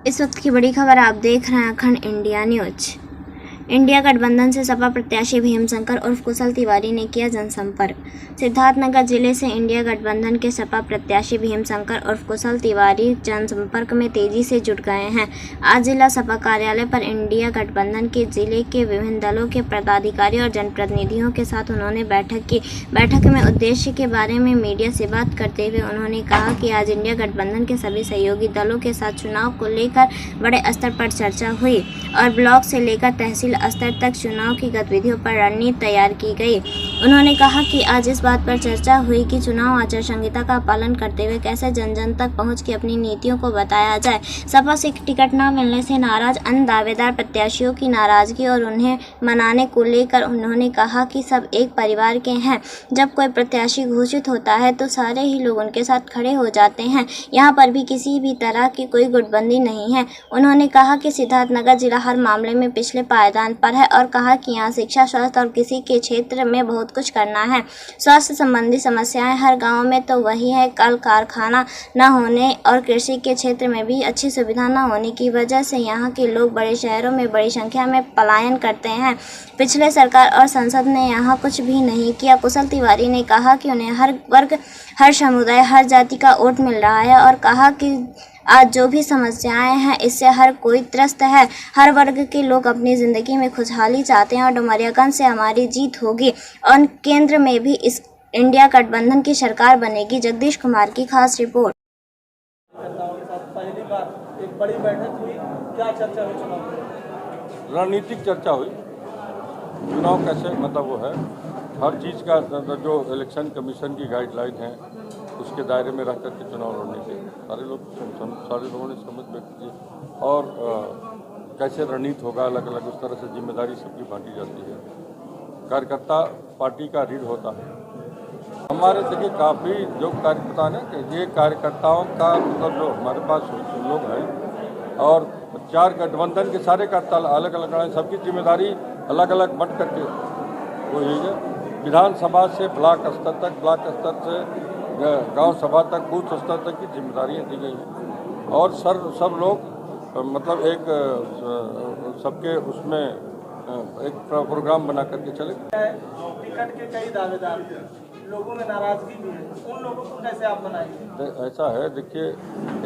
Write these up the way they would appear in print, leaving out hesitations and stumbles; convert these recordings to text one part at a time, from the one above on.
इस वक्त की बड़ी खबर आप देख रहे हैं अखंड इंडिया न्यूज। इंडिया गठबंधन से सपा प्रत्याशी भीमशंकर उर्फ कुशल तिवारी ने किया जनसंपर्क। सिद्धार्थनगर जिले से इंडिया गठबंधन के सपा प्रत्याशी भीमशंकर उर्फ कुशल तिवारी जनसंपर्क में तेजी से जुट गए हैं। आज जिला सपा कार्यालय पर इंडिया गठबंधन के जिले के विभिन्न दलों के पदाधिकारी और जनप्रतिनिधियों के साथ उन्होंने बैठक की। बैठक में उद्देश्य के बारे में मीडिया से बात करते हुए उन्होंने कहा कि आज इंडिया गठबंधन के सभी सहयोगी दलों के साथ चुनाव को लेकर बड़े स्तर पर चर्चा हुई और ब्लॉक से लेकर तहसील स्तर तक चुनाव की गतिविधियों पर रणनीति तैयार की गई। उन्होंने कहा कि आज इस बात पर चर्चा हुई कि चुनाव आचार संहिता का पालन करते हुए कैसे जन जन तक पहुंच के अपनी नीतियों को बताया जाए। सपा से टिकट न मिलने से नाराज अन्य दावेदार प्रत्याशियों की नाराजगी और उन्हें मनाने को लेकर उन्होंने कहा कि सब एक परिवार के हैं। जब कोई प्रत्याशी घोषित होता है तो सारे ही लोग उनके साथ खड़े हो जाते हैं। यहाँ पर भी किसी भी तरह की कोई गुटबंदी नहीं है। उन्होंने कहा कि सिद्धार्थनगर जिला हर मामले में पिछले पायदान पर है और कहा कि यहाँ शिक्षा, स्वास्थ्य और कृषि के क्षेत्र में बहुत कुछ करना है। स्वास्थ्य संबंधी समस्याएं हर गांव में तो वही है, कल कारखाना न होने और कृषि के क्षेत्र में भी अच्छी सुविधा न होने की वजह से यहाँ के लोग बड़े शहरों में बड़ी संख्या में पलायन करते हैं। पिछले सरकार और संसद ने यहाँ कुछ भी नहीं किया। कुशल तिवारी ने कहा कि उन्हें हर वर्ग, हर समुदाय, हर जाति का वोट मिल रहा है और कहा कि आज जो भी समस्याएं हैं इससे हर कोई त्रस्त है। हर वर्ग के लोग अपनी ज़िंदगी में खुशहाली चाहते हैं और डुमरियागंज से हमारी जीत होगी और केंद्र में भी इस इंडिया गठबंधन की सरकार बनेगी। जगदीश कुमार की खास रिपोर्ट। पहली बार एक बड़ी बैठक हुई, क्या चर्चा हुई? चुनाव रणनीतिक चर्चा हुई। चुनाव कैसे वो है, हर चीज़ का जो इलेक्शन कमीशन की गाइडलाइन है उसके दायरे में रह करके चुनाव लड़ने के सारे लोगों ने समझ व्यक्त की और कैसे रणनीति होगा, अलग अलग उस तरह से जिम्मेदारी सबकी बांटी जाती है। कार्यकर्ता पार्टी का रीढ़ होता है। हमारे देखिए काफ़ी जो कार्यकर्ता ने कि ये कार्यकर्ताओं का जो हमारे पास लोग हैं और 4 गठबंधन के सारे कार्यकर्ता अलग अलग हैं, सबकी जिम्मेदारी अलग अलग बंट करके वो यही है। विधानसभा से ब्लॉक स्तर तक, ब्लॉक स्तर से गांव सभा तक, बूथ स्तर तक की जिम्मेदारियां दी गई हैं और सब लोग एक सबके उसमें एक प्रोग्राम बना करके चले। टिकट के कई दावेदार, लोगों में नाराजगी भी है, उन लोगों को कैसे आप बनाएंगे? ऐसा है, देखिए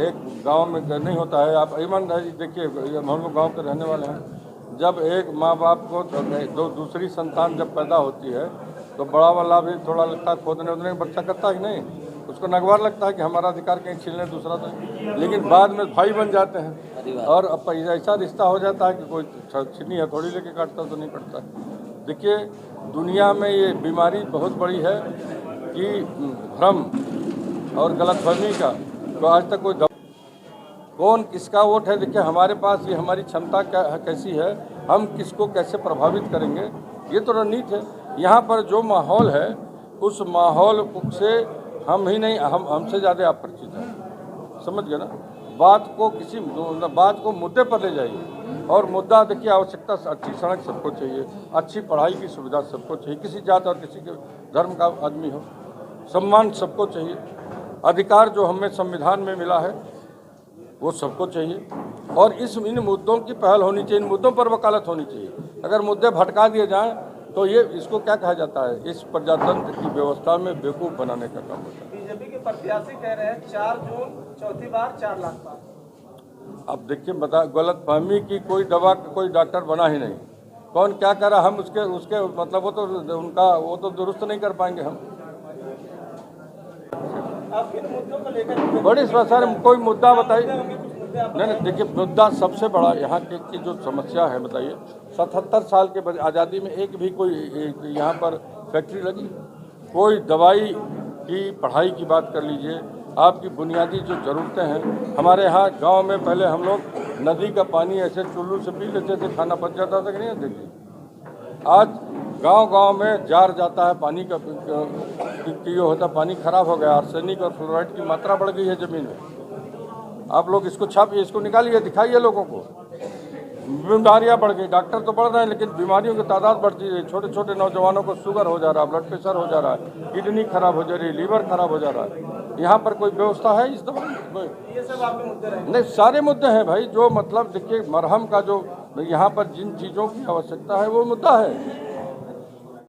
एक गांव में नहीं होता है। आप ईमानदारी देखिए, हम लोग गांव के रहने वाले हैं। जब एक माँ बाप को दूसरी संतान जब पैदा होती है तो बड़ा वाला भी थोड़ा लगता है, खोदने वोदने बच्चा करता है कि नहीं, उसको नगवार लगता है कि हमारा अधिकार कहीं छीनने दूसरा तो, लेकिन बाद में भाई बन जाते हैं और अब ऐसा रिश्ता हो जाता है कि कोई छीनी हथौड़ी लेके काटता तो नहीं कटता। देखिए दुनिया में ये बीमारी बहुत बड़ी है कि भ्रम और गलतफहमी का, तो आज तक कोई कौन किसका वोट है। देखिए हमारे पास ये हमारी क्षमता कैसी है, हम किसको कैसे प्रभावित करेंगे, ये तो रणनीति है। यहाँ पर जो माहौल है उस माहौल से हम ही नहीं, हमसे ज़्यादा आप परिचित हैं, समझ गए ना। बात को मुद्दे पर ले जाइए और मुद्दा देखिए आवश्यकता अच्छी सड़क सबको चाहिए, अच्छी पढ़ाई की सुविधा सबको चाहिए, किसी जात और किसी के धर्म का आदमी हो, सम्मान सबको चाहिए, अधिकार जो हमें संविधान में मिला है वो सबको चाहिए और इन मुद्दों की पहल होनी चाहिए, इन मुद्दों पर वकालत होनी चाहिए। अगर मुद्दे भटका दिए जाएं तो ये इसको क्या कहा जाता है, इस प्रजातंत्र की व्यवस्था में बेवकूफ़ बनाने का काम होता है। बीजेपी के प्रत्याशी कह रहे हैं 4 जून चौथी बार 4 लाख बार। अब देखिए गलतफहमी की कोई दवा कोई डॉक्टर बना ही नहीं। कौन क्या कह रहा, हम उसके वो तो दुरुस्त नहीं कर पाएंगे हम। आप इन मुद्दों को लेकर बड़ी समस्या, कोई मुद्दा बताइए। नहीं, देखिए मुद्दा सबसे बड़ा यहाँ की जो समस्या है बताइए, 77 साल के आज़ादी में एक भी कोई यहाँ पर फैक्ट्री लगी, कोई दवाई की, पढ़ाई की बात कर लीजिए, आपकी बुनियादी जो ज़रूरतें हैं। हमारे यहाँ गांव में पहले हम लोग नदी का पानी ऐसे चुल्लू से पी लेते थे, खाना पच जाता था कि नहीं। देखिए आज गांव में जार जाता है पानी का, ये होता पानी खराब हो गया, आर्सेनिक और फ्लोराइड की मात्रा बढ़ गई है ज़मीन में। आप लोग इसको छापिए, इसको निकालिए, दिखाइए लोगों को। बीमारियां बढ़ गई। डॉक्टर तो बढ़ रहे हैं लेकिन बीमारियों की तादाद बढ़ती है। छोटे छोटे नौजवानों को शुगर हो जा रहा है, ब्लड प्रेशर हो जा रहा है, किडनी खराब हो जा रही है, लीवर खराब हो जा रहा है। यहाँ पर कोई व्यवस्था है इस दवा? ये सब आपके मुद्दे रहे। नहीं, सारे मुद्दे हैं भाई। जो मतलब देखिए, मरहम का जो यहाँ पर जिन चीज़ों की आवश्यकता है वो मुद्दा है।